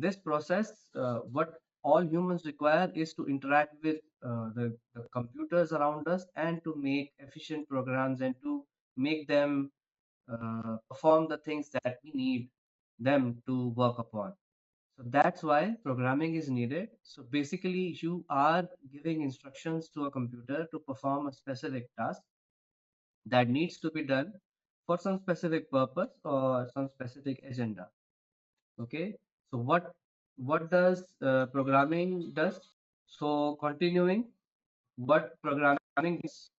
this process, what all humans require is to interact with the computers around us and to make efficient programs and to make them perform the things that we need them to work upon. So that's why programming is needed. So basically, you are giving instructions to a computer to perform a specific task that needs to be done for some specific purpose or some specific agenda. Okay. So what does programming does? So continuing, what programming is?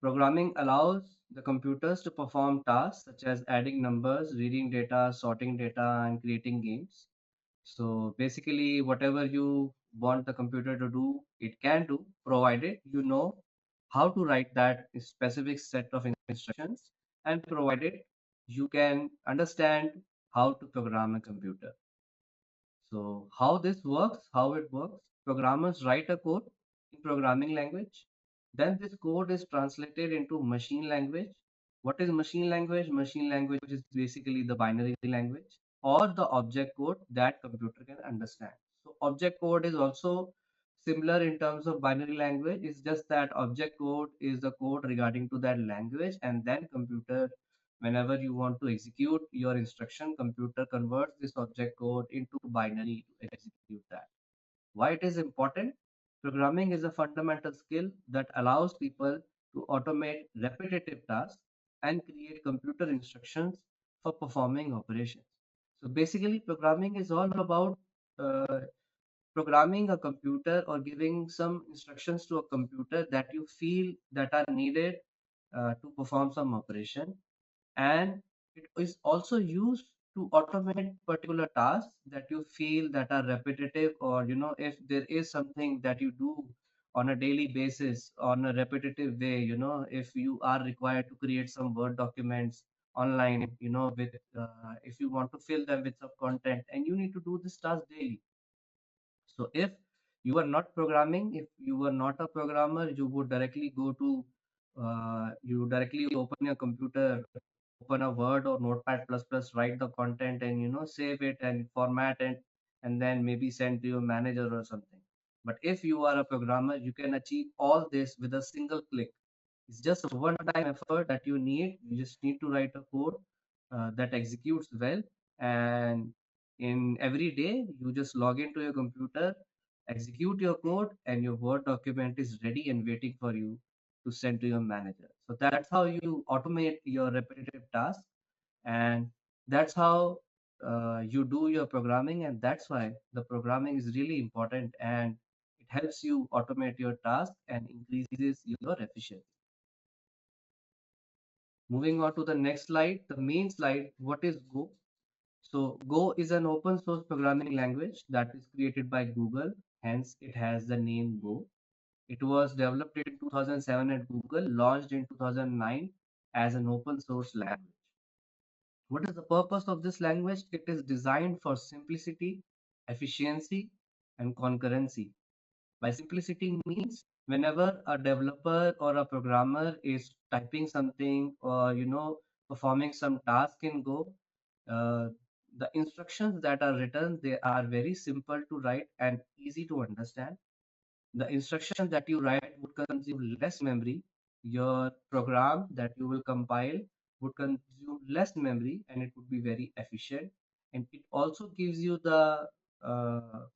Programming allows the computers to perform tasks such as adding numbers, reading data, sorting data, and creating games. So basically, whatever you want the computer to do, it can do, provided you know how to write that specific set of instructions, and provided you can understand how to program a computer. So how this works, how it works, programmers write a code in programming language. Then this code is translated into machine language. What is machine language? Machine language is basically the binary language or the object code that computer can understand. So object code is also similar in terms of binary language. It's just that object code is the code regarding to that language, and then computer, whenever you want to execute your instruction, computer converts this object code into binary to execute that. Why it is important? Programming is a fundamental skill that allows people to automate repetitive tasks and create computer instructions for performing operations. So basically, programming is all about uh, programming a computer or giving some instructions to a computer that you feel that are needed to perform some operation, and it is also used to automate particular tasks that you feel that are repetitive, or if there is something that you do on a daily basis on a repetitive way, if you are required to create some word documents online, with if you want to fill them with some content and you need to do this task daily. So if you are not programming, if you were not a programmer, you would directly go to you directly open your computer, open a Word or Notepad plus plus, write the content, and save it and format it, and then maybe send to your manager or something. But if you are a programmer, you can achieve all this with a single click. It's just a one-time effort that you need. You just need to write a code that executes well, and in every day you just log into your computer, execute your code, and your Word document is ready and waiting for you to send to your manager. So that's how you automate your repetitive tasks, and that's how you do your programming, and that's why the programming is really important, and it helps you automate your task and increases your efficiency. Moving on to the next slide, the main slide, what is Go? So Go is an open source programming language that is created by Google, hence it has the name Go. It was developed in 2007 at Google, launched in 2009 as an open source language. What is the purpose of this language? It is designed for simplicity, efficiency, and concurrency. By simplicity means whenever a developer or a programmer is typing something, or performing some task in Go, uh, the instructions that are written, they are very simple to write and easy to understand. The instructions that you write would consume less memory. Your program that you will compile would consume less memory, and it would be very efficient. And it also gives you the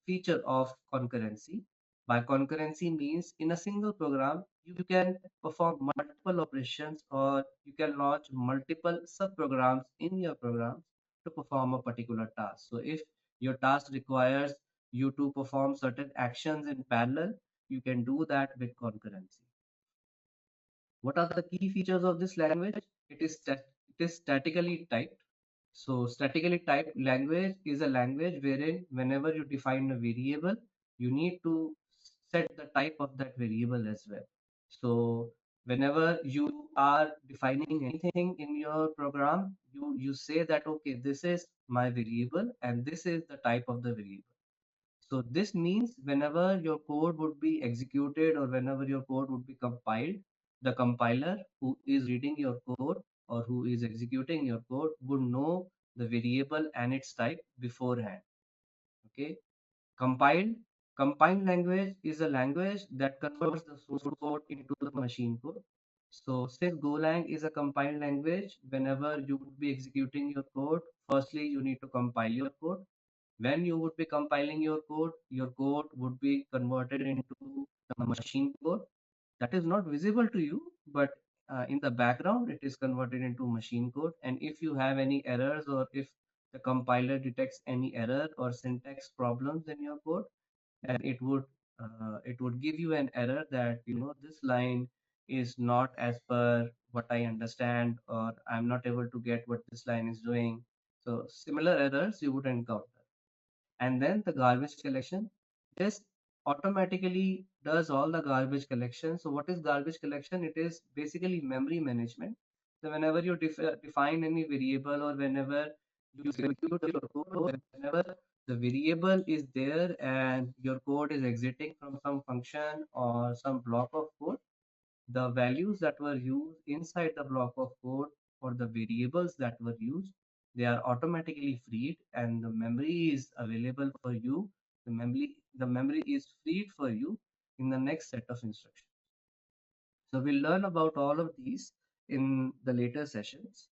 feature of concurrency. By concurrency means in a single program, you can perform multiple operations, or you can launch multiple subprograms in your program to perform a particular task. So if your task requires you to perform certain actions in parallel, you can do that with concurrency. What are the key features of this language? It is statically typed. So statically typed language is a language wherein whenever you define a variable, you need to set the type of that variable as well. So whenever you are defining anything in your program, you say that, okay, this is my variable and this is the type of the variable. So this means whenever your code would be executed or whenever your code would be compiled, the compiler who is reading your code or who is executing your code would know the variable and its type beforehand. Okay, compiled. Compiled language is a language that converts the source code into the machine code. So since Golang is a compiled language, whenever you would be executing your code, firstly you need to compile your code. When you would be compiling your code would be converted into the machine code that is not visible to you, but in the background it is converted into machine code. And if you have any errors, or if the compiler detects any error or syntax problems in your code, then it would give you an error that this line is not as per what I understand, or I'm not able to get what this line is doing. So similar errors you would encounter. And then the garbage collection, this automatically does all the garbage collection. So what is garbage collection? It is basically memory management. So whenever you define any variable, or whenever you execute your code, or whenever the variable is there and your code is exiting from some function or some block of code, the values that were used inside the block of code, or the variables that were used, they are automatically freed, and the memory is available for you. The memory is freed for you in the next set of instructions. So we'll learn about all of these in the later sessions.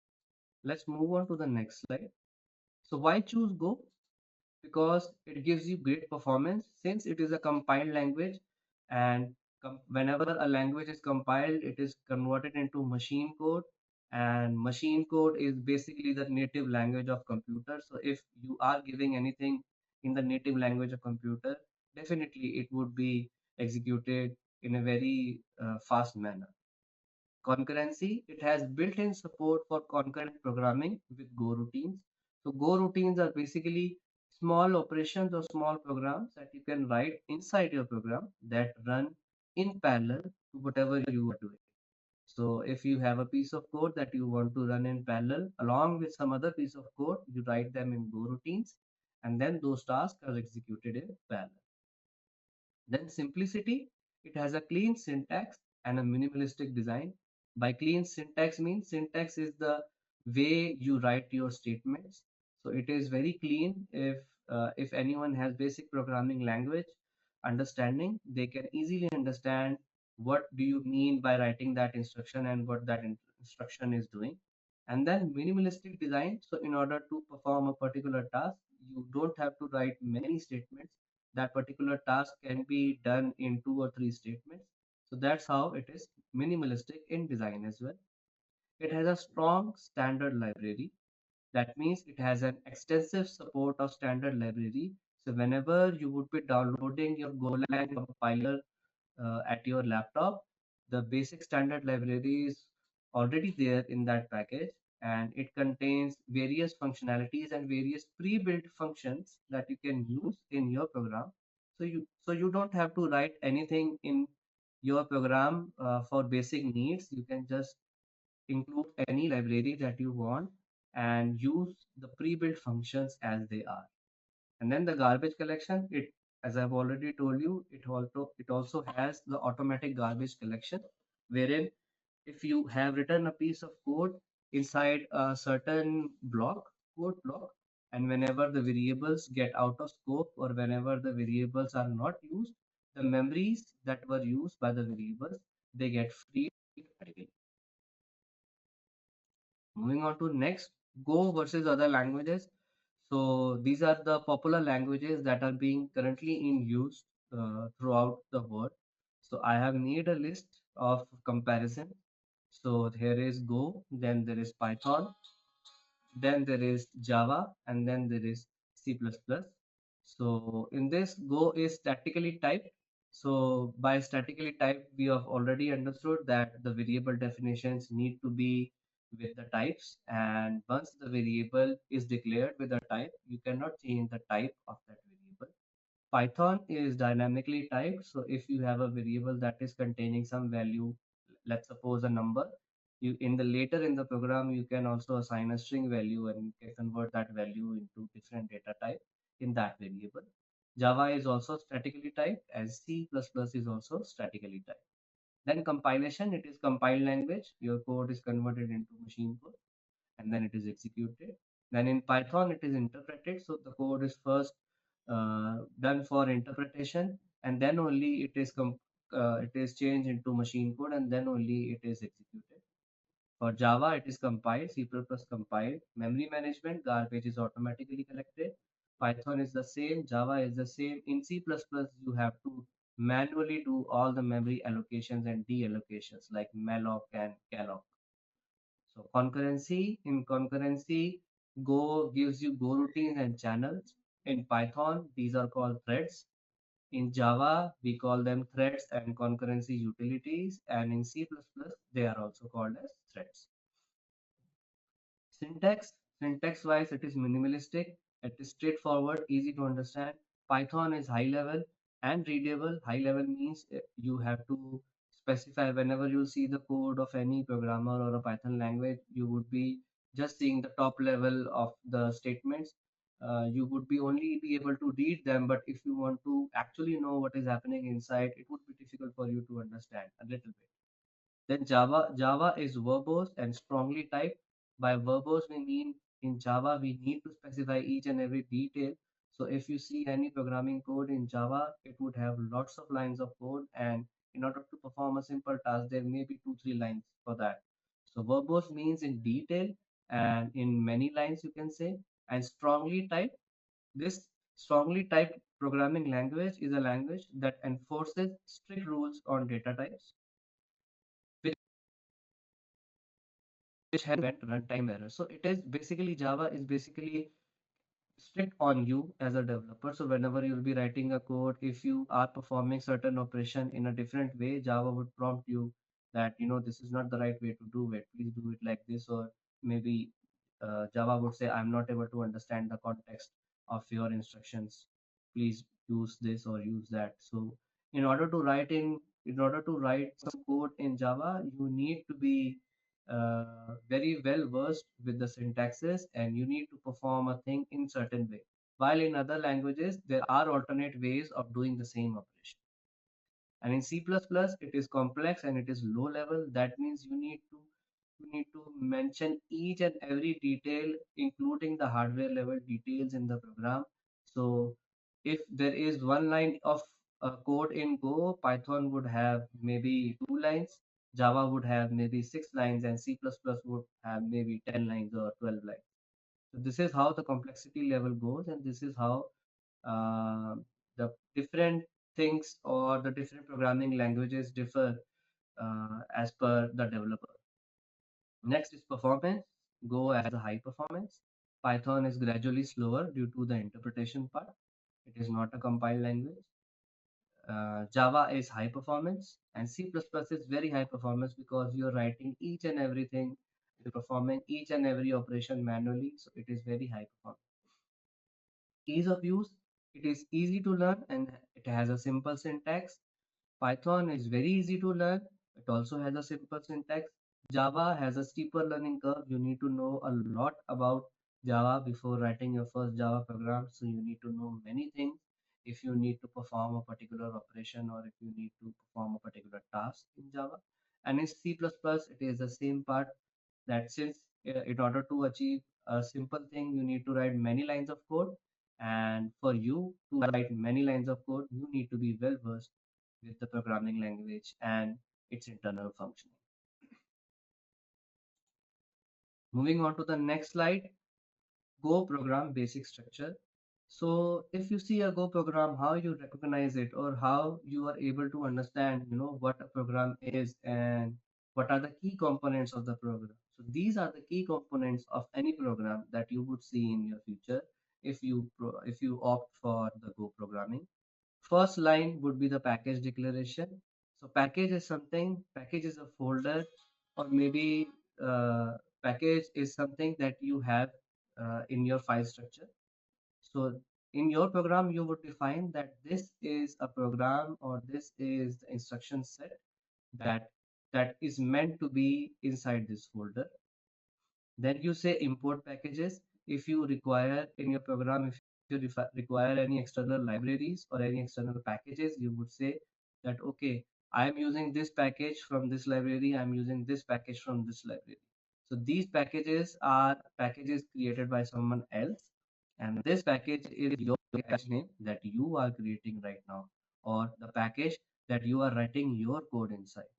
Let's move on to the next slide. So why choose Go? Because it gives you great performance since it is a compiled language. And whenever a language is compiled, it is converted into machine code, and machine code is basically the native language of computer. So if you are giving anything in the native language of computer, definitely it would be executed in a very fast manner. Concurrency, it has built-in support for concurrent programming with Go routines. So Go routines are basically small operations or small programs that you can write inside your program that run in parallel to whatever you are doing. So if you have a piece of code that you want to run in parallel along with some other piece of code, you write them in Go routines, and then those tasks are executed in parallel. Then simplicity, it has a clean syntax and a minimalistic design. By clean syntax means syntax is the way you write your statements. So it is very clean. If anyone has basic programming language understanding, they can easily understand what do you mean by writing that instruction and what that instruction is doing. And then minimalistic design. So in order to perform a particular task, you don't have to write many statements. That particular task can be done in 2 or 3 statements. So that's how it is minimalistic in design as well. It has a strong standard library. That means it has an extensive support of standard library. So whenever you would be downloading your Golang compiler at your laptop, the basic standard library is already there in that package, and it contains various functionalities and various pre-built functions that you can use in your program. So you don't have to write anything in your program for basic needs. You can just include any library that you want and use the pre-built functions as they are. And then the garbage collection, it, as I've already told you, it also has the automatic garbage collection, wherein if you have written a piece of code inside a certain code block, and whenever the variables get out of scope, or whenever the variables are not used, the memories that were used by the variables, they get freed automatically. Moving on to next, Go versus other languages. So these are the popular languages that are being currently in use throughout the world. So I have made a list of comparison. So here is Go, then there is Python, then there is Java, and then there is C++. So in this, Go is statically typed. So by statically typed, we have already understood that the variable definitions need to be with the types. And once the variable is declared with a type, you cannot change the type of that variable. Python is dynamically typed. So if you have a variable that is containing some value, let's suppose a number, you in the later in the program, you can also assign a string value, and you can convert that value into different data type in that variable. Java is also statically typed, as C++ is also statically typed. Then compilation, it is compiled language. Your code is converted into machine code, and then it is executed. Then in Python, it is interpreted. So the code is first done for interpretation, and then only it is changed into machine code, and then only it is executed. For Java, it is compiled, C++ compiled. Memory management, garbage is automatically collected. Python is the same, Java is the same. In C++, you have to manually do all the memory allocations and deallocations like malloc and calloc. So in concurrency, Go gives you Go routines and channels. In Python, these are called threads. In Java, we call them threads and concurrency utilities. And in C++, they are also called as threads. Syntax wise, it is minimalistic, it is straightforward, easy to understand. Python is high level and readable. High level means you have to specify whenever you see the code of any programmer or a Python language, you would be just seeing the top level of the statements. You would be only be able to read them, but if you want to actually know what is happening inside, it would be difficult for you to understand a little bit. Then Java is verbose and strongly typed. By verbose, we mean in Java, we need to specify each and every detail. So if you see any programming code in Java, it would have lots of lines of code. And in order to perform a simple task, there may be two, three lines for that. So verbose means in detail and in many lines, you can say. And strongly typed, this strongly typed programming language is a language that enforces strict rules on data types, which has prevent runtime errors. So it is basically Java is basically strict on you as a developer. So whenever you'll be writing a code, if you are performing certain operation in a different way, Java would prompt you that this is not the right way to do it. Please do it like this, or maybe Java would say, I'm not able to understand the context of your instructions. Please use this or use that. So in order to write some code in Java, you need to be very well versed with the syntaxes, and you need to perform a thing in certain way. While in other languages, there are alternate ways of doing the same operation. And in C++, it is complex and it is low level. That means you need to mention each and every detail, including the hardware level details in the program. So if there is one line of code in Go, Python would have maybe 2 lines, Java would have maybe 6 lines, and C++ would have maybe 10 lines or 12 lines. So this is how the complexity level goes, and this is how uh, the different things or the different programming languages differ as per the developer. Next is performance. Go has a high performance. Python is gradually slower due to the interpretation part. It is not a compiled language. Java is high performance, and C++ is very high performance because you're writing each and everything, you're performing each and every operation manually, so it is very high performance. Ease of use, it is easy to learn and it has a simple syntax. Python is very easy to learn. It also has a simple syntax. Java has a steeper learning curve. You need to know a lot about Java before writing your first Java program. So you need to know many things if you need to perform a particular operation or if you need to perform a particular task in Java. And in C++, it is the same part that since in order to achieve a simple thing, you need to write many lines of code. And for you to write many lines of code, you need to be well versed with the programming language and its internal functioning. Moving on to the next slide, Go program basic structure. So if you see a Go program, how you recognize it or how you are able to understand, what a program is and what are the key components of the program. So these are the key components of any program that you would see in your future if you opt for the Go programming. First line would be the package declaration. So package is a folder, or maybe package is something that you have in your file structure. So in your program, you would define that this is a program or this is the instruction set that that is meant to be inside this folder. Then you say import packages. If you require in your program, if you require any external libraries or any external packages, you would say that, okay, I'm using this package from this library, I'm using this package from this library. So these packages are packages created by someone else, and this package is package name that you are creating right now, or the package that you are writing your code inside.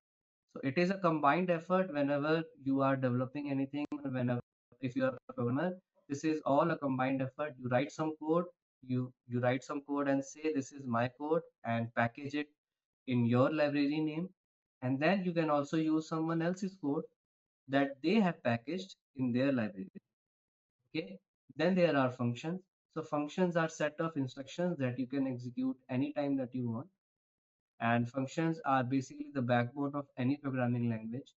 So it is a combined effort whenever you are developing anything, whenever if you are a programmer, this is all a combined effort. You write some code, you write some code and say this is my code and package it in your library name. And then you can also use someone else's code that they have packaged in their library. Okay. Then there are functions. So functions are set of instructions that you can execute anytime that you want. And functions are basically the backbone of any programming language.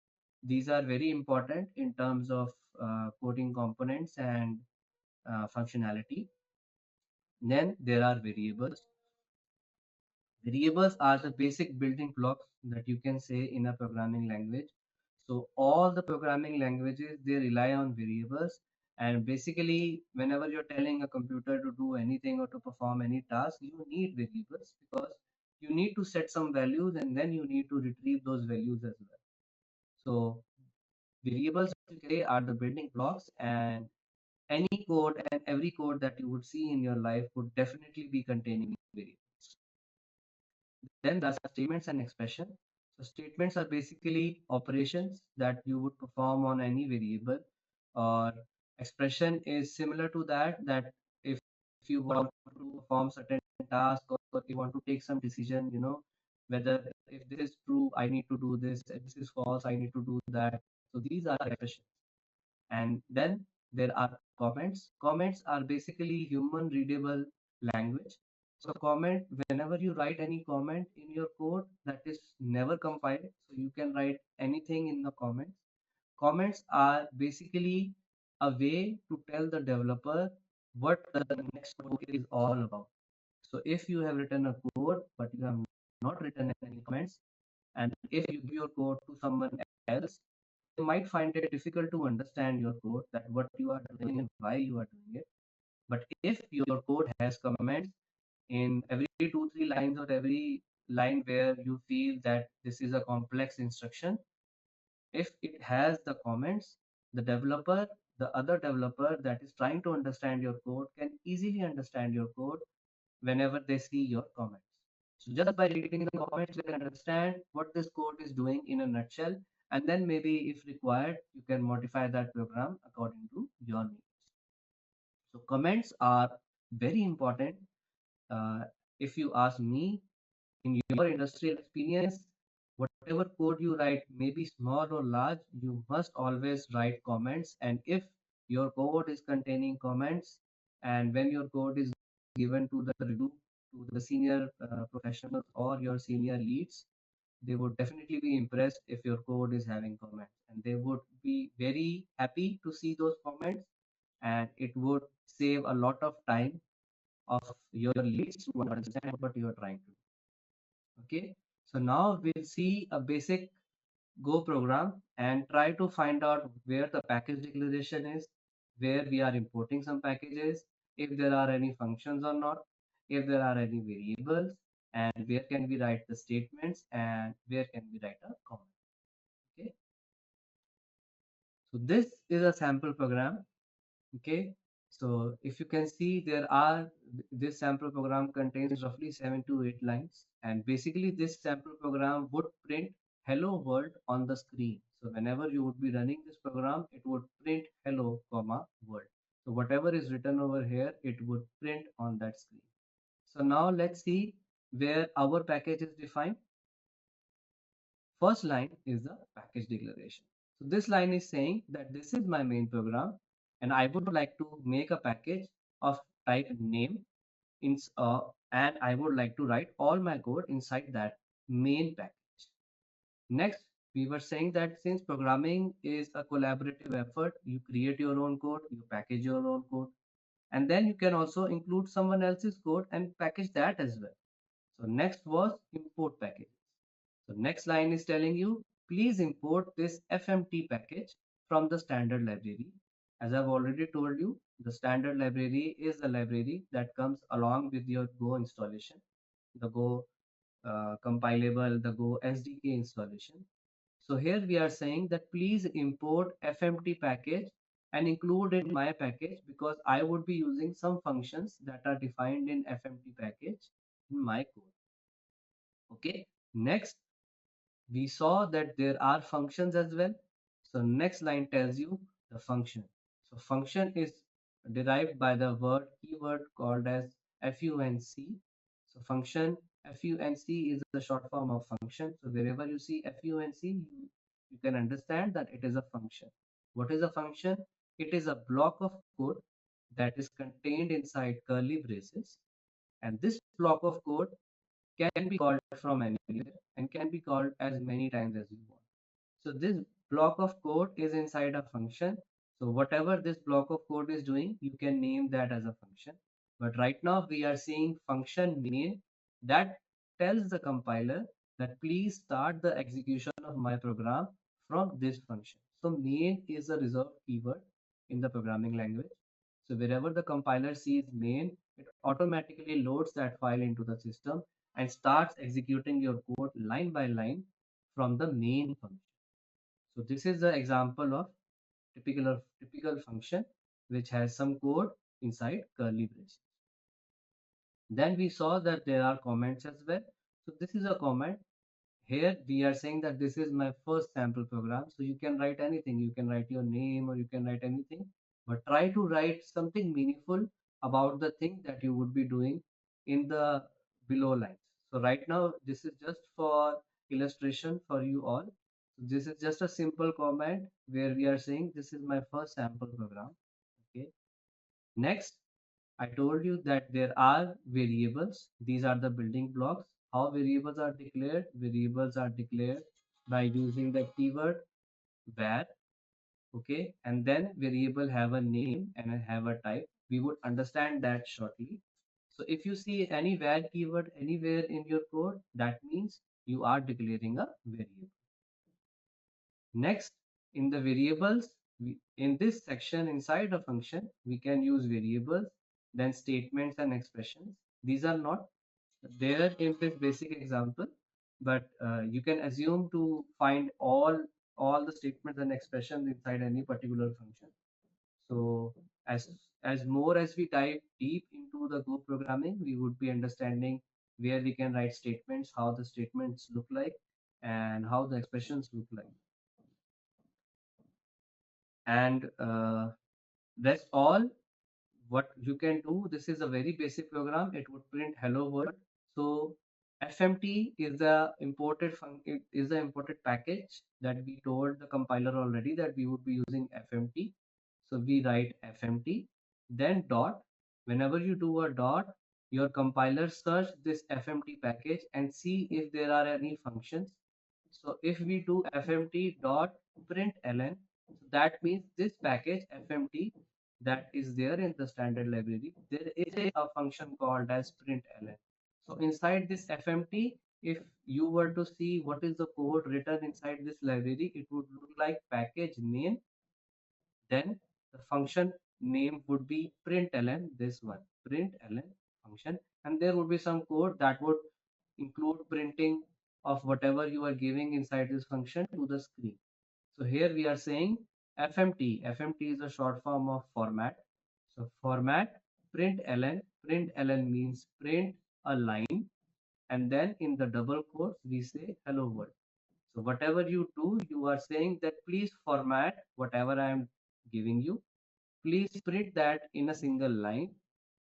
These are very important in terms of coding components and functionality. Then there are variables. Variables are the basic building blocks that you can say in a programming language. So all the programming languages, they rely on variables. And basically, whenever you're telling a computer to do anything or to perform any task, you need variables because you need to set some values and then you need to retrieve those values as well. So variables basically are the building blocks, and any code and every code that you would see in your life would definitely be containing variables. Then there are statements and expression. So statements are basically operations that you would perform on any variable, or expression is similar to that, that if you want to perform certain task or you want to take some decision, whether if this is true, I need to do this, if this is false, I need to do that. So these are expressions. And then there are comments. Comments are basically human readable language. So comment, whenever you write any comment in your code that is never compiled, so you can write anything in the comments. Comments are basically a way to tell the developer what the next code is all about. So if you have written a code but you have not written any comments, and if you give your code to someone else, they might find it difficult to understand your code, that what you are doing and why you are doing it. But if your code has comments in every 2 3 lines, or every line where you feel that this is a complex instruction, if it has the comments, the developer, the other developer that is trying to understand your code can easily understand your code whenever they see your comments. So just by reading the comments, you can understand what this code is doing in a nutshell, and then maybe if required, you can modify that program according to your needs. So comments are very important. If you ask me, in your industrial experience, whatever code you write, maybe small or large, you must always write comments. And if your code is containing comments, and when your code is given to the review, to the senior professionals or your senior leads, they would definitely be impressed if your code is having comments, and they would be very happy to see those comments, and it would save a lot of time of your leads to understand what you are trying to do. Okay, so now we'll see a basic Go program and try to find out where the package declaration is, where we are importing some packages, if there are any functions or not, if there are any variables, and where can we write the statements, and where can we write a comment. Okay, so this is a sample program. Okay, so if you can see, this sample program contains roughly 7 to 8 lines, and basically this sample program would print hello world on the screen. So whenever you would be running this program, it would print hello comma world. So whatever is written over here, it would print on that screen. So now let's see where our package is defined. First line is the package declaration. So this line is saying that this is my main program and I would like to make a package of type name and I would like to write all my code inside that main package. Next, we were saying that since programming is a collaborative effort, you create your own code, you package your own code, and then you can also include someone else's code and package that as well. So next was import package. So next line is telling you, please import this FMT package from the standard library. As I've already told you, the standard library is the library that comes along with your Go installation, the Go compilable, the Go SDK installation. So here we are saying that please import FMT package and include in my package because I would be using some functions that are defined in FMT package in my code. Okay. Next, we saw that there are functions as well. So next line tells you the function. So function is derived by the keyword called as func. So function func is the short form of function. So wherever you see func, you can understand that it is a function. What is a function? It is a block of code that is contained inside curly braces, and this block of code can be called from anywhere and can be called as many times as you want. So this block of code is inside a function. So whatever this block of code is doing, you can name that as a function. But right now we are seeing function main that tells the compiler that please start the execution of my program from this function. So main is a reserved keyword in the programming language. So wherever the compiler sees main, it automatically loads that file into the system and starts executing your code line by line from the main function. So this is the example of typical function which has some code inside curly braces. Then we saw that there are comments as well. So this is a comment. Here we are saying that this is my first sample program. So you can write anything. You can write your name or you can write anything, but try to write something meaningful about the thing that you would be doing in the below lines. So right now, this is just for illustration for you all. So this is just a simple comment where we are saying this is my first sample program. Okay. Next, I told you that there are variables. These are the building blocks. How variables are declared? Variables are declared by using the keyword var. Okay, and then variable have a name and have a type. We would understand that shortly. So if you see any var keyword anywhere in your code, that means you are declaring a variable. Next, in the variables, in this section inside a function, we can use variables, then statements and expressions. These are not there in this basic example, but you can assume to find all the statements and expressions inside any particular function. So as more as we dive deep into the Go programming, we would be understanding where we can write statements, how the statements look like, and how the expressions look like. And that's all what you can do. This is a very basic program. It would print hello world. So fmt is the it is the imported package that we told the compiler already that we would be using fmt. So we write fmt, then dot. Whenever you do a dot, your compiler search this fmt package and see if there are any functions. So if we do fmt dot println, that means this package fmt that is there in the standard library, there is a function called as println. So inside this fmt, if you were to see what is the code written inside this library, it would look like package main, then the function name would be println, this one, println function, and there would be some code that would include printing of whatever you are giving inside this function to the screen. So here we are saying FMT. FMT is a short form of format. So format println means print a line, and then in the double quotes we say hello world. So whatever you do, you are saying that please format whatever I am giving you. Please print that in a single line,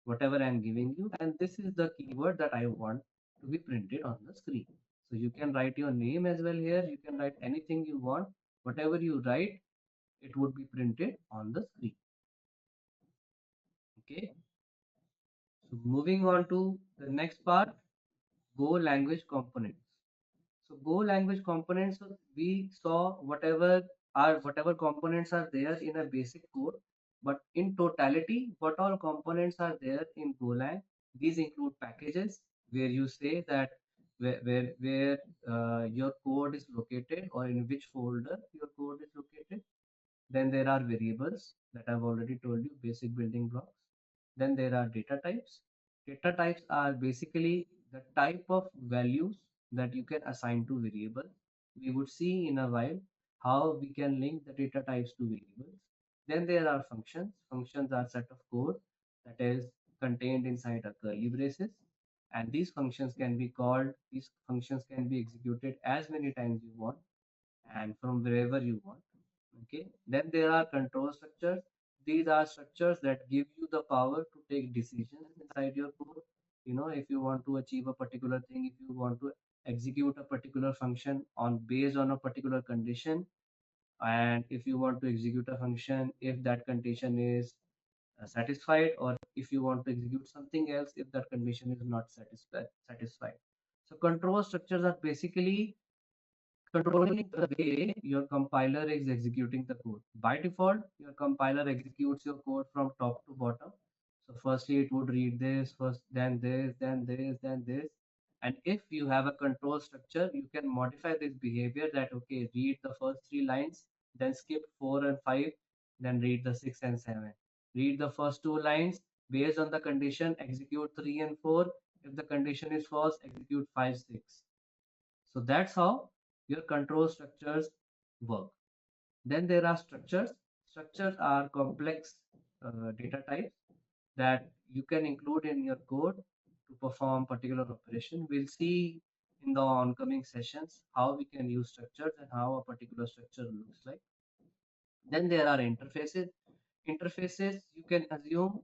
whatever I am giving you, and this is the keyword that I want to be printed on the screen. So you can write your name as well here. You can write anything you want. Whatever you write, it would be printed on the screen. Okay. So moving on to the next part, Go language components. So Go language components, so we saw whatever components are there in a basic code, but in totality, what all components are there in Golang? These include packages where you say that where your code is located or in which folder your code is located. Then there are variables that I've already told you, basic building blocks. Then there are data types. Data types are basically the type of values that you can assign to variable. We would see in a while how we can link the data types to variables. Then there are functions. Functions are set of code that is contained inside a curly braces. And these functions can be executed as many times you want and from wherever you want. Okay. Then there are control structures. These are structures that give you the power to take decisions inside your code. If you want to achieve a particular thing, if you want to execute a particular function on based on a particular condition, and if you want to execute a function if that condition is satisfied, or if you want to execute something else if that condition is not satisfied. So control structures are basically controlling the way your compiler is executing the code. By default, your compiler executes your code from top to bottom. So firstly, it would read this first, then this, then this, then this. And if you have a control structure, you can modify this behavior that, okay, read the first three lines, then skip four and five, then read the six and seven. Read the first two lines based on the condition, execute three and four. If the condition is false, execute five, six. So that's how your control structures work. Then there are structures. Structures are complex data types that you can include in your code to perform particular operation. We'll see in the oncoming sessions how we can use structures and how a particular structure looks like. Then there are interfaces. Interfaces you can assume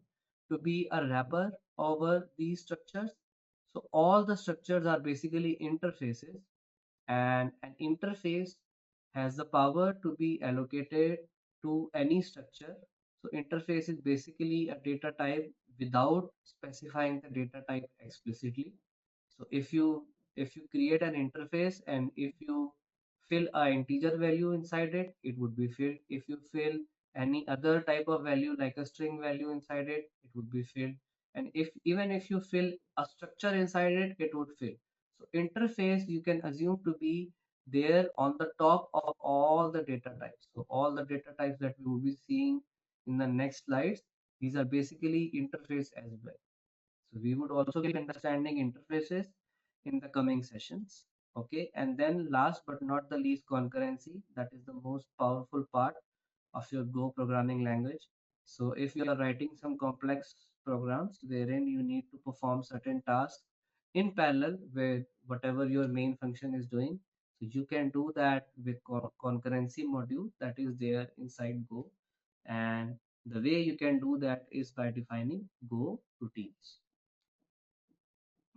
to be a wrapper over these structures. So all the structures are basically interfaces, and an interface has the power to be allocated to any structure. So interface is basically a data type without specifying the data type explicitly. So if you create an interface and if you fill a integer value inside it, it would be filled. If you fill any other type of value like a string value inside it, it would be filled. And if even if you fill a structure inside it, it would fill. So interface you can assume to be there on the top of all the data types. So all the data types that we will be seeing in the next slides, these are basically interface as well. So we would also be understanding interfaces in the coming sessions. Okay, and then last but not the least, concurrency. That is the most powerful part of your Go programming language. So if you are writing some complex programs wherein you need to perform certain tasks in parallel with whatever your main function is doing, so you can do that with concurrency module that is there inside Go. And the way you can do that is by defining Go routines.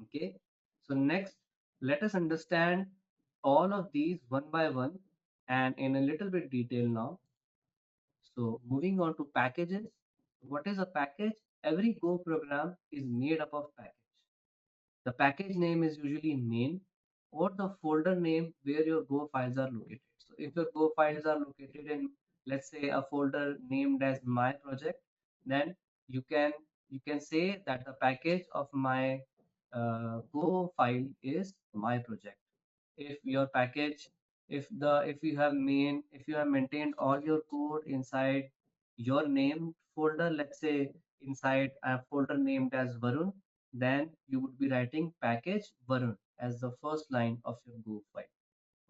Okay, so next, let us understand all of these one by one and in a little bit detail now. So moving on to packages. What is a package? Every Go program is made up of package. The package name is usually main or the folder name where your Go files are located. So if your Go files are located in, let's say, a folder named as my project, then you can you can say that the package of my Go file is my project. If your package, if you have maintained all your code inside your name folder, let's say inside a folder named as Varun, then you would be writing package Varun as the first line of your Go file.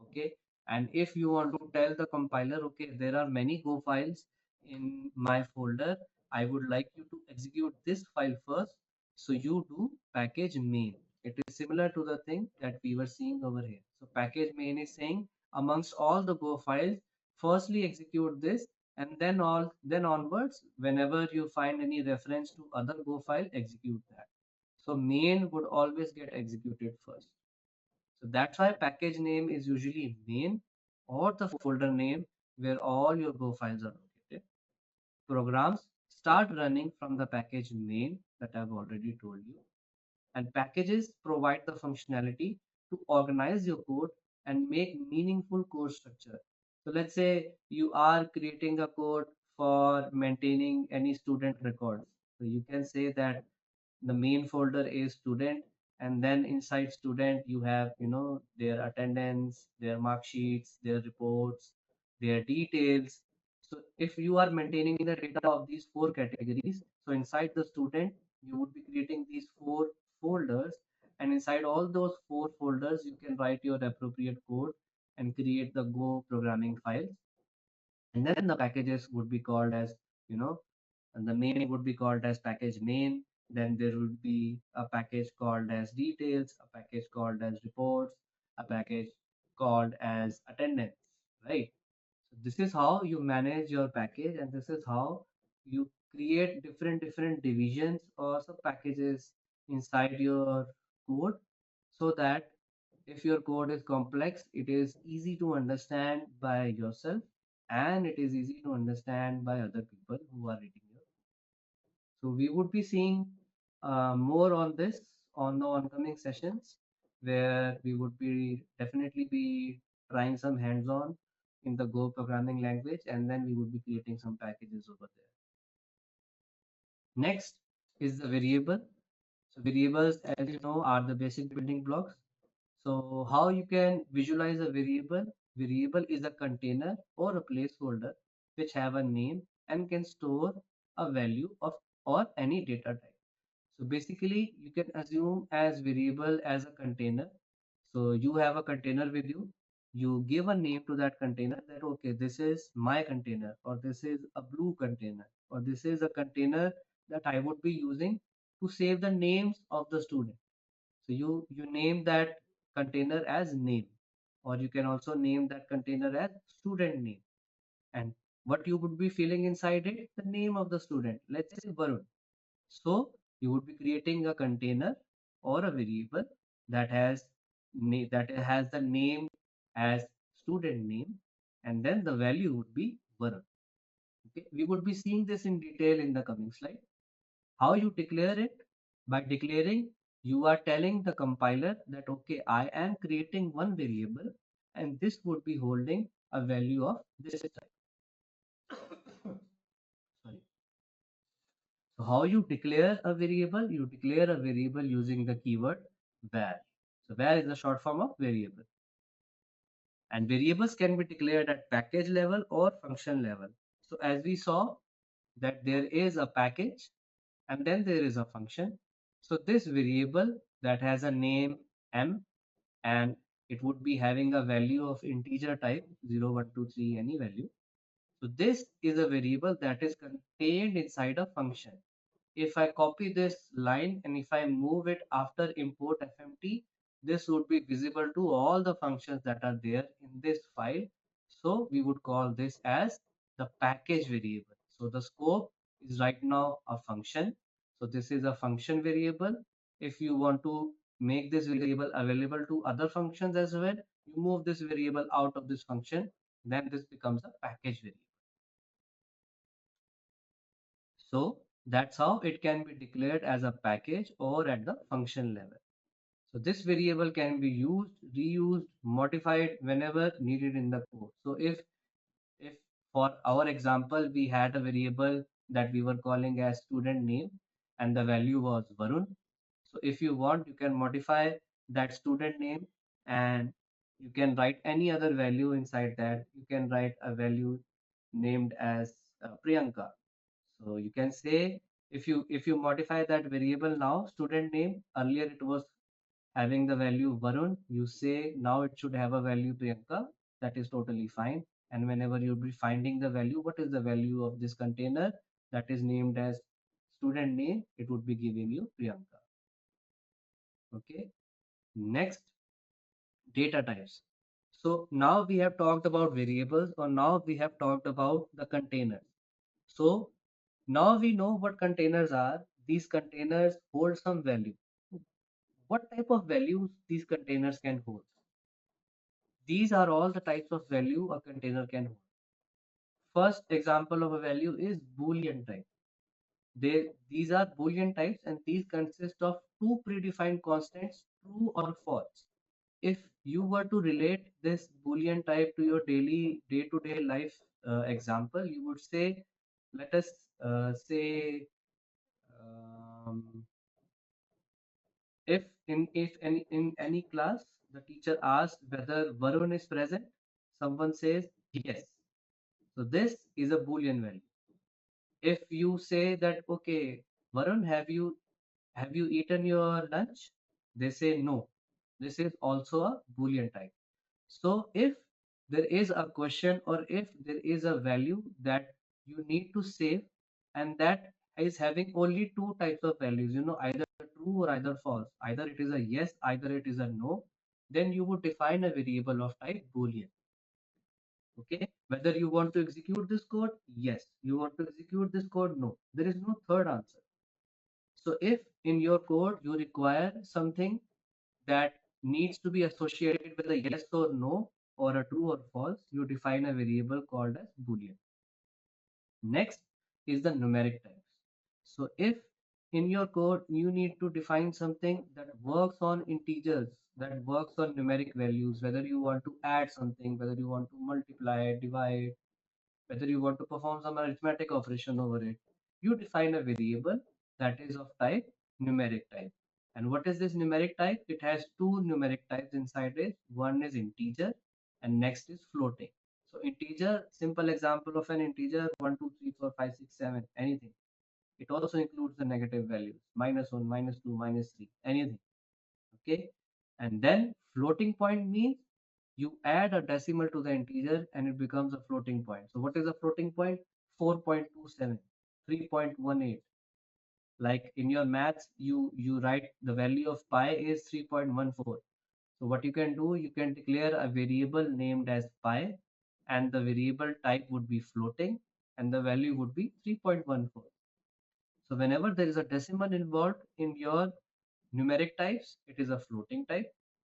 Okay, and if you want to tell the compiler, okay, there are many Go files in my folder, I would like you to execute this file first, so you do package main. It is similar to the thing that we were seeing over here. So package main is saying amongst all the Go files, firstly execute this, and then onwards, whenever you find any reference to other Go file, execute that. So main would always get executed first. So that's why package name is usually main or the folder name where all your Go files are located. Programs start running from the package main that I've already told you. And packages provide the functionality to organize your code and make meaningful code structure. So let's say you are creating a code for maintaining any student records. So you can say that the main folder is student, and then inside student you have their attendance, their mark sheets, their reports, their details. So if you are maintaining the data of these four categories, so inside the student you would be creating these four folders, and inside all those four folders you can write your appropriate code and create the Go programming files. And then the packages would be called as you know, and the main would be called as package main. Then there would be a package called as details, a package called as reports, a package called as attendance, right? So this is how you manage your package, and this is how you create different divisions or sub packages inside your code, so that if your code is complex, it is easy to understand by yourself, and it is easy to understand by other people who are reading your. So we would be seeing more on this on the oncoming sessions, where we would be definitely be trying some hands-on in the Go programming language, and then we would be creating some packages over there. Next is the variable. So variables, as you know, are the basic building blocks. So how you can visualize a variable? Variable is a container or a placeholder which have a name and can store a value of or any data type. So basically, you can assume as variable as a container. So you have a container with you. You give a name to that container, that okay, this is my container, or this is a blue container, or this is a container that I would be using to save the names of the student. So you name that container as name, or you can also name that container as student name. And what you would be filling inside it, the name of the student. Let's say Varun. So you would be creating a container or a variable that has the name as student name, and then the value would be Varun. Okay, we would be seeing this in detail in the coming slide. How you declare it? By declaring, you are telling the compiler that okay, I am creating one variable, and this would be holding a value of this type. Sorry. So how you declare a variable? You declare a variable using the keyword var. So var is the short form of variable. And variables can be declared at package level or function level. So as we saw that there is a package and then there is a function. So this variable that has a name m, and it would be having a value of integer type 0, 1, 2, 3, any value. So this is a variable that is contained inside a function. If I copy this line and if I move it after import fmt, this would be visible to all the functions that are there in this file. So we would call this as the package variable. So the scope is right now a function. So this is a function variable. If you want to make this variable available to other functions as well, you move this variable out of this function, then this becomes a package variable. So that's how it can be declared as a package or at the function level. So this variable can be used, reused, modified whenever needed in the code. So if for our example, we had a variable that we were calling as student name and the value was Varun. So if you want, you can modify that student name and you can write any other value inside that. You can write a value named as Priyanka. So you can say if you modify that variable now, student name, earlier it was having the value Varun, you say now it should have a value Priyanka. That is totally fine. And whenever you'll be finding the value, what is the value of this container that is named as student name, it would be giving you Priyanka. Okay. Next, data types. So now we have talked about variables, or now we have talked about the containers. So now we know what containers are. These containers hold some value. What type of values these containers can hold? These are all the types of value a container can hold. First example of a value is Boolean type. These are Boolean types, and these consist of two predefined constants, true or false. If you were to relate this Boolean type to your daily day-to-day life example, you would say, let us say, um, if in any class the teacher asks whether Varun is present, someone says yes. So this is a Boolean value. If you say that okay, Varun, have you eaten your lunch? They say no. This is also a Boolean type. So if there is a question or if there is a value that you need to save and that is having only two types of values, either true or either false. Either it is a yes, either it is a no. Then you would define a variable of type boolean. Okay, whether you want to execute this code, yes. You want to execute this code, no. There is no third answer. So if in your code you require something that needs to be associated with a yes or no or a true or false, you define a variable called as boolean. Next is the numeric types. So if in your code you need to define something that works on integers, that works on numeric values, whether you want to add something, whether you want to multiply, divide, whether you want to perform some arithmetic operation over it, you define a variable that is of type numeric type. And what is this numeric type? It has two numeric types inside it. One is integer and next is floating. So integer, simple example of an integer, 1, 2, 3, 4, 5, 6, 7, anything. It also includes the negative values, -1, -2, -3, anything. Okay. And then floating point means you add a decimal to the integer and it becomes a floating point. So what is a floating point? 4.27, 3.18. Like in your maths, you write the value of pi is 3.14. So what you can do, you can declare a variable named as pi, and the variable type would be floating and the value would be 3.14. So whenever there is a decimal involved in your numeric types, it is a floating type.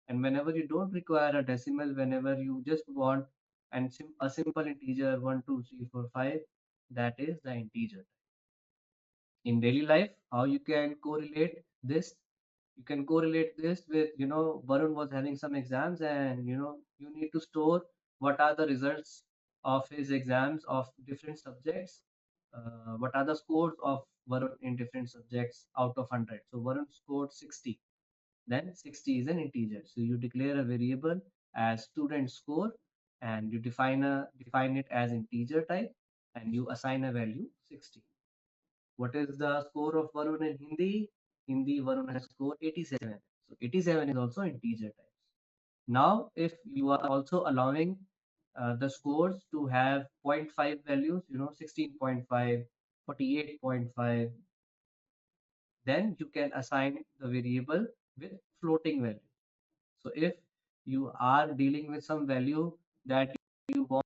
And whenever you don't require a decimal, whenever you just want a simple integer 1, 2, 3, 4, 5, that is the integer. In daily life, how you can correlate this? You can correlate this with, Varun was having some exams, and you need to store what are the results of his exams of different subjects. What are the scores of Varun in different subjects out of 100? So Varun scored 60. Then 60 is an integer. So you declare a variable as student score, and you define it as integer type, and you assign a value 60. What is the score of Varun in Hindi? Hindi Varun has scored 87. So 87 is also integer type. Now, if you are also allowing the scores to have zero point 0.5 values, 16.5, 48.5, then you can assign the variable with floating value. So if you are dealing with some value that you want,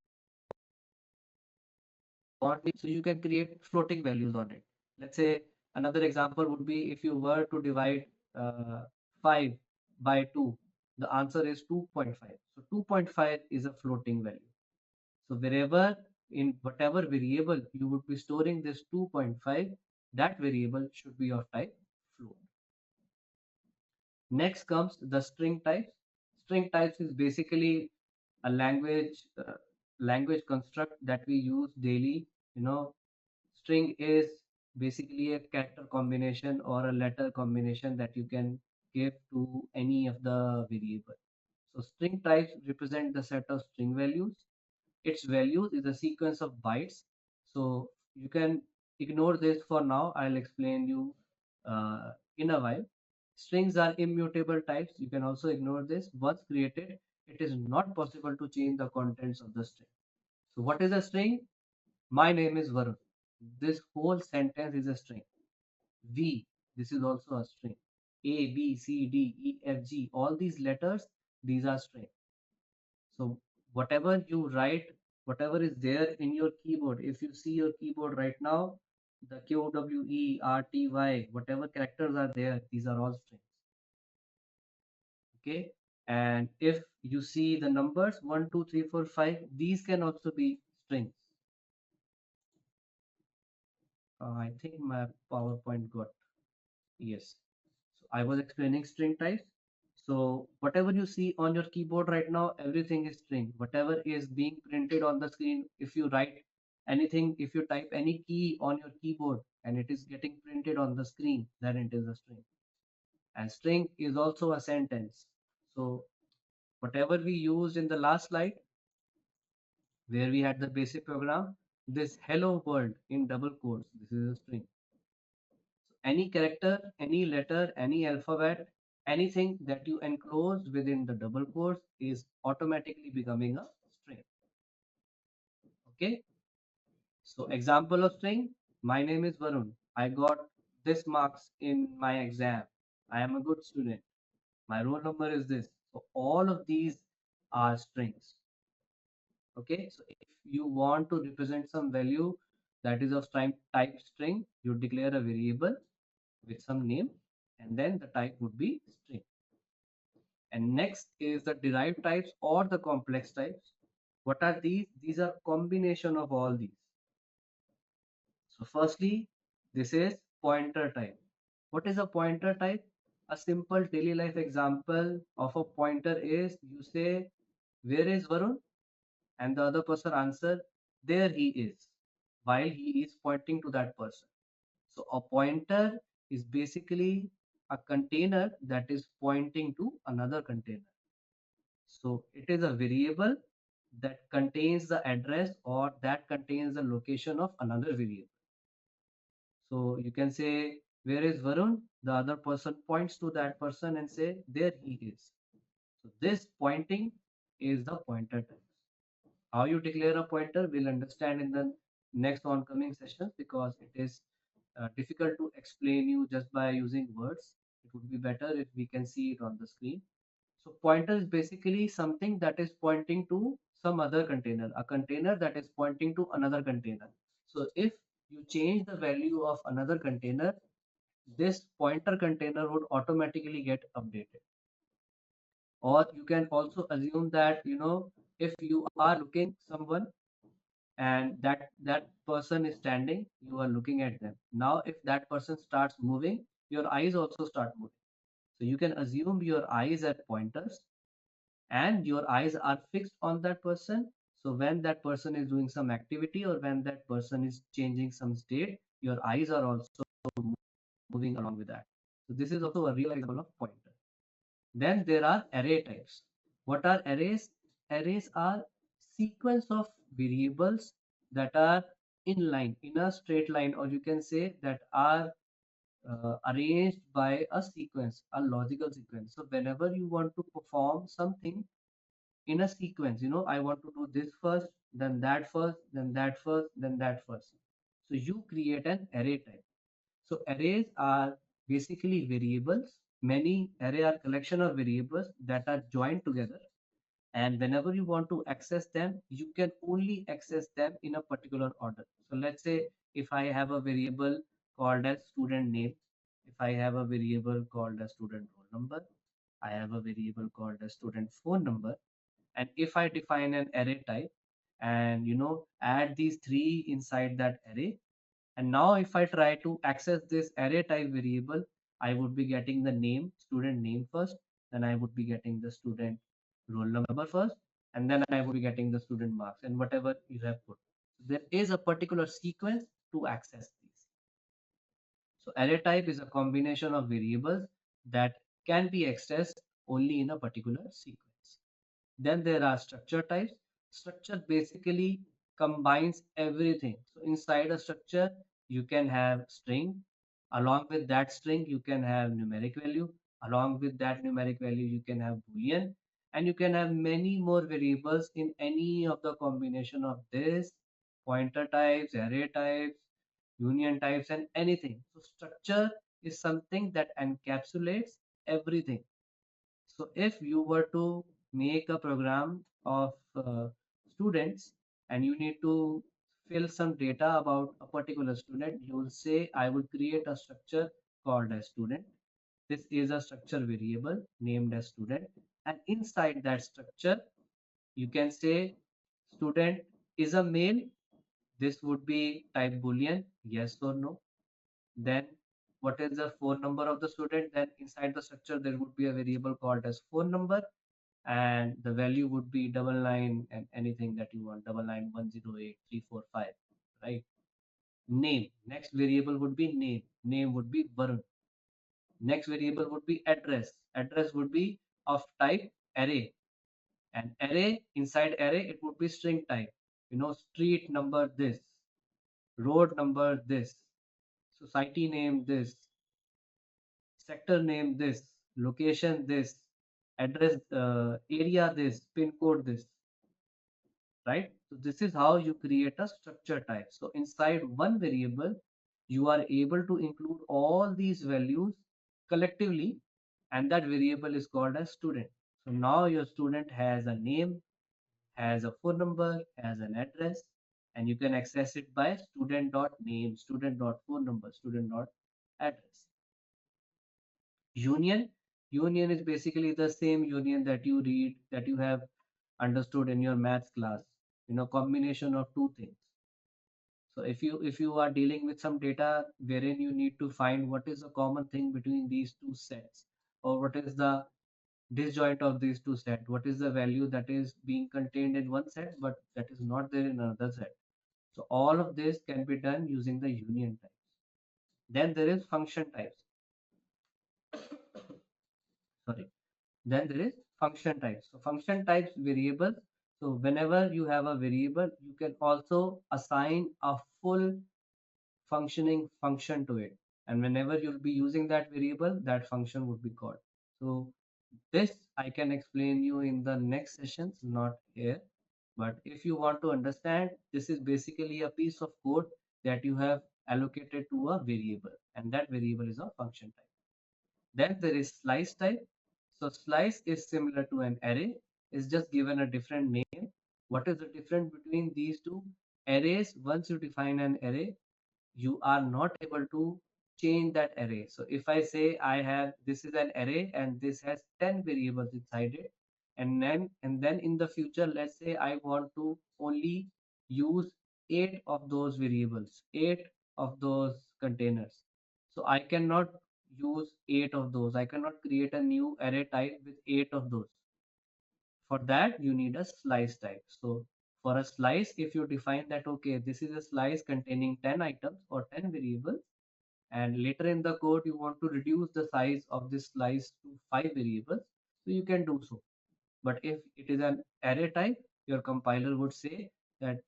so you can create floating values on it. Let's say another example would be if you were to divide 5 by 2, the answer is 2.5. So 2.5 is a floating value. So wherever in whatever variable you would be storing this 2.5, that variable should be of type float. Next comes the string types. String types is basically a language construct that we use daily. String is basically a character combination or a letter combination that you can give to any of the variable. So string types represent the set of string values. Its values is a sequence of bytes. So you can ignore this for now. I'll explain you in a while. Strings are immutable types. You can also ignore this. Once created, it is not possible to change the contents of the string. So what is a string? My name is Varun. This whole sentence is a string. V, this is also a string. A, B, C, D, E, F, G, all these letters, these are strings. So whatever you write, whatever is there in your keyboard, if you see your keyboard right now, the Q, W, E, R, T, Y, whatever characters are there, these are all strings. Okay. And if you see the numbers 1, 2, 3, 4, 5, these can also be strings. I think my PowerPoint got, yes. So I was explaining string types. So whatever you see on your keyboard right now, everything is string. Whatever is being printed on the screen, if you write anything, if you type any key on your keyboard and it is getting printed on the screen, then it is a string. And string is also a sentence. So whatever we used in the last slide, where we had the basic program, this hello world in double quotes, this is a string. Any character, any letter, any alphabet, anything that you enclose within the double quotes is automatically becoming a string. Okay. So example of string, My name is Varun. I got this marks in my exam. I am a good student. My roll number is this. So all of these are strings. Okay, so if you want to represent some value that is of type string, you declare a variable with some name, and then the type would be string. And next is the derived types or the complex types. What are these? These are combination of all these. So firstly, this is pointer type. What is a pointer type? A simple daily life example of a pointer is you say, where is Varun? And the other person answer, there he is, while he is pointing to that person. So a pointer is basically a container that is pointing to another container. So it is a variable that contains the address or that contains the location of another variable. So you can say, where is Varun? The other person points to that person and say, there he is. So this pointing is the pointer type. How you declare a pointer, we'll understand in the next oncoming sessions because it is difficult to explain you just by using words. It would be better if we can see it on the screen. So pointer is basically something that is pointing to some other container, a container that is pointing to another container. So if you change the value of another container, this pointer container would automatically get updated. Or you can also assume that, if you are looking someone and that person is standing, you are looking at them. Now if that person starts moving, your eyes also start moving. So you can assume your eyes are pointers and your eyes are fixed on that person. So when that person is doing some activity or when that person is changing some state, your eyes are also moving along with that. So this is also a real example of pointer. Then there are array types. What are arrays? Arrays are sequence of variables that are in line, in a straight line, or you can say that are arranged by a sequence, a logical sequence. So whenever you want to perform something in a sequence, I want to do this first, then that first, then that first, then that first. So you create an array type. So arrays are basically variables. Many array are collection of variables that are joined together. And whenever you want to access them, you can only access them in a particular order. So let's say if I have a variable called as student name, if I have a variable called as student roll number, I have a variable called as student phone number. And if I define an array type and add these three inside that array, and now if I try to access this array type variable, I would be getting the name, student name first, then I would be getting the student roll number first, and then I would be getting the student marks and whatever you have put. So there is a particular sequence to access these. So array type is a combination of variables that can be accessed only in a particular sequence. Then there are structure types. Structure basically combines everything. So inside a structure, you can have string. Along with that string, you can have numeric value. Along with that numeric value, you can have boolean. And you can have many more variables in any of the combination of this, pointer types, array types, union types, and anything. So structure is something that encapsulates everything. So if you were to make a program of students and you need to fill some data about a particular student, you will say, I will create a structure called as student. This is a structure variable named as student. And inside that structure, you can say student is a male. This would be type boolean, yes or no. Then what is the phone number of the student? Then inside the structure, there would be a variable called as phone number and the value would be 99 and anything that you want, 99108345, right? Name, next variable would be name. Name would be Varun. Next variable would be address. Address would be of type array, and array, inside array it would be string type. Street number this, road number this, society name this, sector name this, location this, address, area this, pin code this, right? So this is how you create a structure type. So inside one variable, you are able to include all these values collectively, and that variable is called as student. So now your student has a name, has a phone number, has an address, and you can access it by student.name, student.phone number, student.address. Union. Union is basically the same union that you read, that you have understood in your maths class. Combination of two things. So if you are dealing with some data wherein you need to find what is the common thing between these two sets, or what is the disjoint of these two sets, what is the value that is being contained in one set but that is not there in another set. So all of this can be done using the union types. Then there is function types. Sorry. Then there is function types. So function types variables. So whenever you have a variable, you can also assign a full functioning function to it. And whenever you'll be using that variable, that function would be called. So this I can explain you in the next sessions, not here. But if you want to understand, this is basically a piece of code that you have allocated to a variable, and that variable is a function type. Then there is slice type. So slice is similar to an array, is just given a different name. What is the difference between these two? Arrays, once you define an array, you are not able to change that array. So if I say I have, this is an array and this has 10 variables inside it, and then in the future, let's say I want to only use 8 of those variables, 8 of those containers. So I cannot use 8 of those. I cannot create a new array type with 8 of those. For that, you need a slice type. So for a slice, if you define that, okay, this is a slice containing 10 items or 10 variables, and later in the code, you want to reduce the size of this slice to 5 variables, so you can do so. But if it is an array type, your compiler would say that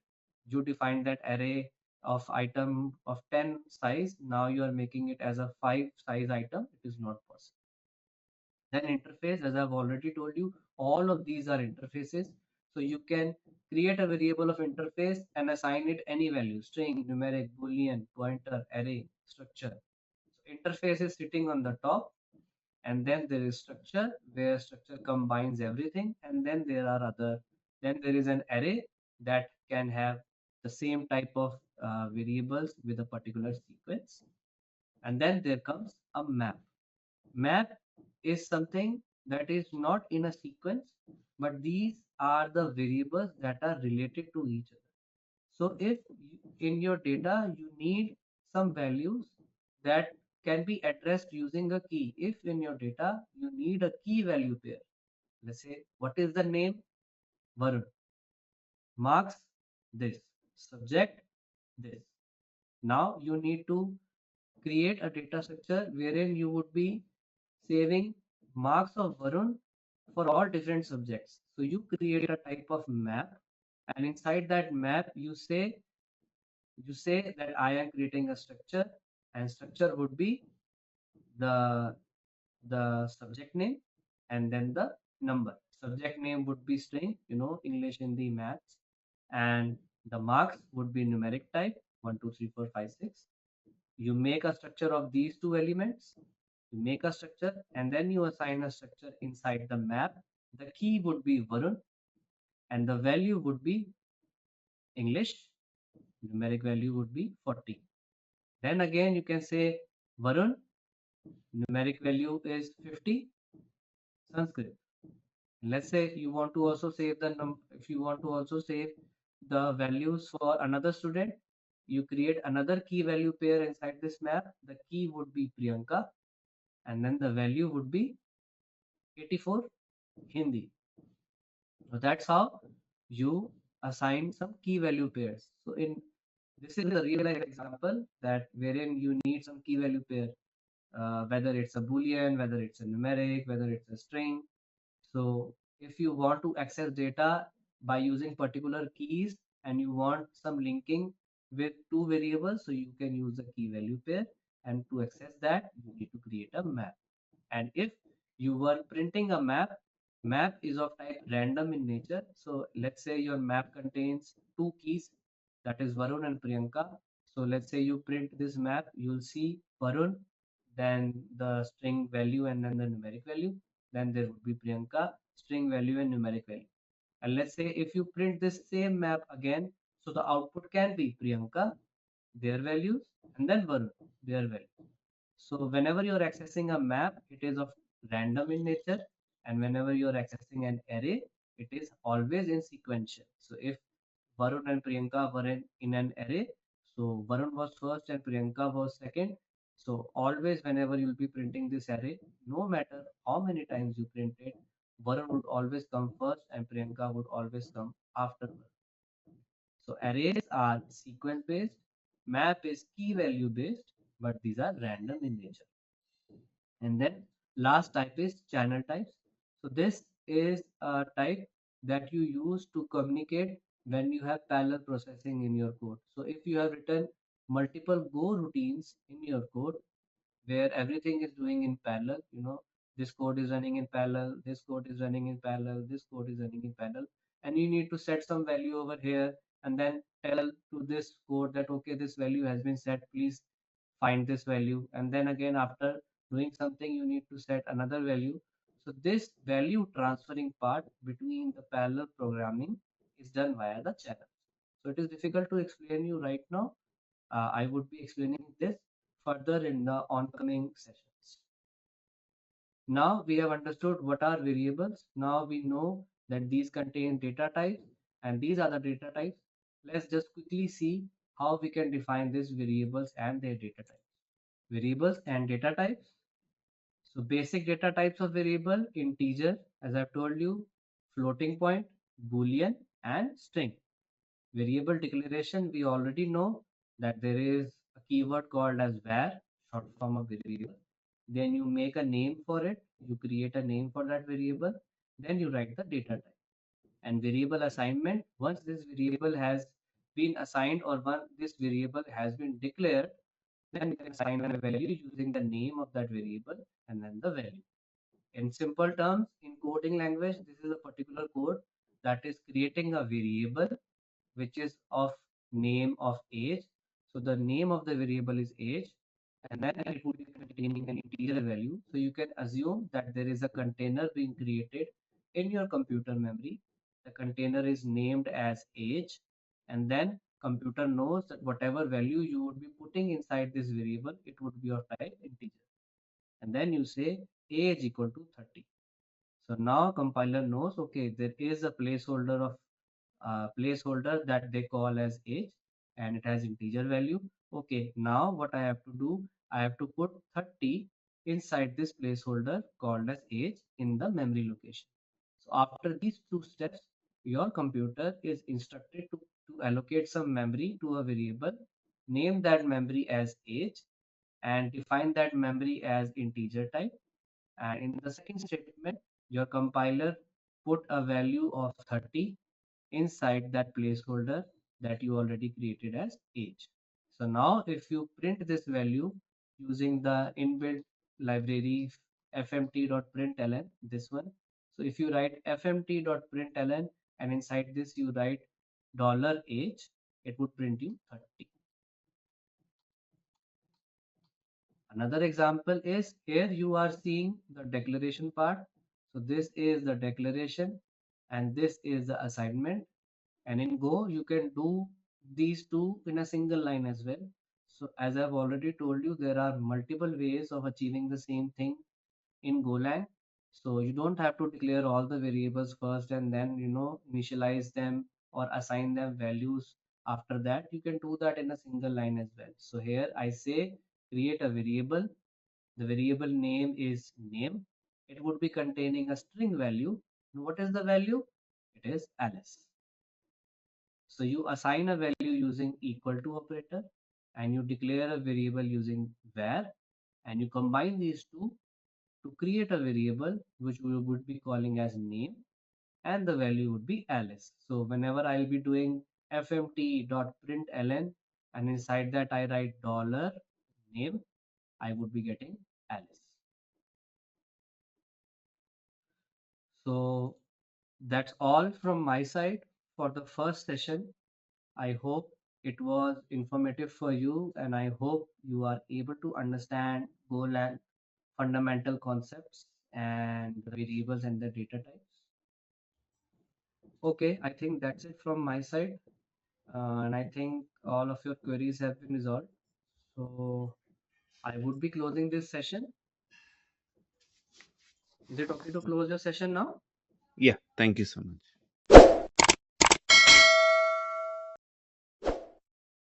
you define that array of item of 10 size, now you are making it as a 5 size item. It is not possible. Then interface, as I've already told you, all of these are interfaces. So you can create a variable of interface and assign it any value: string, numeric, boolean, pointer, array, structure. So interface is sitting on the top, and then there is structure, where structure combines everything, and then there is an array that can have the same type of variables with a particular sequence. And then there comes a map. Map is something that is not in a sequence, but these are the variables that are related to each other. So if in your data you need some values that can be addressed using a key, if in your data you need a key value pair, let's say, what is the name? Varun. Marks, this. Subject, this. Now you need to create a data structure wherein you would be saving marks of Varun for all different subjects. So you create a type of map, and inside that map you say that I am creating a structure, and structure would be the subject name and then the number. Subject name would be string, English, Hindi, maths, and the marks would be numeric type 1, 2, 3, 4, 5, 6. You make a structure of these two elements. You make a structure and then you assign a structure inside the map. The key would be Varun and the value would be English. Numeric value would be 40. Then again you can say Varun, numeric value is 50, Sanskrit. Let's say you want to also save if you want to also save the values for another student, you create another key value pair inside this map. The key would be Priyanka and then the value would be 84, Hindi. So that's how you assign some key value pairs. So in this is a real life example that wherein you need some key value pair, whether it's a boolean, whether it's a numeric, whether it's a string. So if you want to access data by using particular keys and you want some linking with two variables, so you can use the key value pair, and to access that you need to create a map. And if you were printing a map is of type random in nature. So let's say your map contains two keys, that is Varun and Priyanka. So let's say you print this map, you'll see Varun, then the string value and then the numeric value. Then there would be Priyanka, string value and numeric value. And let's say if you print this same map again, so the output can be Priyanka, their values, and then Varun, their value. So whenever you're accessing a map, it is of random in nature, and whenever you're accessing an array, it is always in sequential. So if Varun and Priyanka were in an array, so Varun was first and Priyanka was second. So always whenever you'll be printing this array, no matter how many times you print it, Varun would always come first and Priyanka would always come after Varun. So arrays are sequence based, map is key value based, but these are random in nature. And then last type is channel types. So this is a type that you use to communicate when you have parallel processing in your code. So if you have written multiple Go routines in your code where everything is doing in parallel, this code is running in parallel, this code is running in parallel, this code is running in parallel, and you need to set some value over here and then tell to this code that okay, this value has been set, please find this value, and then again after doing something you need to set another value. So this value transferring part between the parallel programming is done via the channel. So it is difficult to explain you right now. I would be explaining this further in the oncoming sessions. Now we have understood what are variables. Now we know that these contain data types and these are the data types. Let's just quickly see how we can define these variables and their data types. Variables and data types. So basic data types of variable: integer, as I've told you, floating point, boolean, and string. Variable declaration, we already know that there is a keyword called as var, short form of variable. Then you make a name for it, you create a name for that variable, then you write the data type. And variable assignment, once this variable has been assigned or once this variable has been declared, then you can assign a value using the name of that variable and then the value. In simple terms, in coding language, this is a particular code that is creating a variable which is of name of age. So the name of the variable is age, and then it would be containing an integer value. So you can assume that there is a container being created in your computer memory. The container is named as age, and then computer knows that whatever value you would be putting inside this variable, it would be of type integer. And then you say age equal to 30. So now compiler knows, okay, there is a placeholder that they call as age and it has integer value. Okay, now what I have to do, I have to put 30 inside this placeholder called as age in the memory location. So after these two steps, your computer is instructed to allocate some memory to a variable, name that memory as age, and define that memory as integer type. And in the second statement, your compiler put a value of 30 inside that placeholder that you already created as age. So now if you print this value using the inbuilt library fmt.println, this one. So if you write fmt.println and inside this you write $age, it would print you 30. Another example is here you are seeing the declaration part. So this is the declaration and this is the assignment. And in Go, you can do these two in a single line as well. So as I've already told you, there are multiple ways of achieving the same thing in Golang. So you don't have to declare all the variables first and then, initialize them or assign them values after that. You can do that in a single line as well. So here I say create a variable. The variable name is name. It would be containing a string value. And what is the value? It is Alice. So you assign a value using equal to operator and you declare a variable using var and you combine these two to create a variable which we would be calling as name and the value would be Alice. So whenever I'll be doing fmt.println and inside that I write $name, I would be getting Alice. So that's all from my side for the first session. I hope it was informative for you, and I hope you are able to understand Golang fundamental concepts and the variables and the data types. Okay, I think that's it from my side, and I think all of your queries have been resolved. So I would be closing this session. Is it okay to close your session now? Yeah, thank you so much.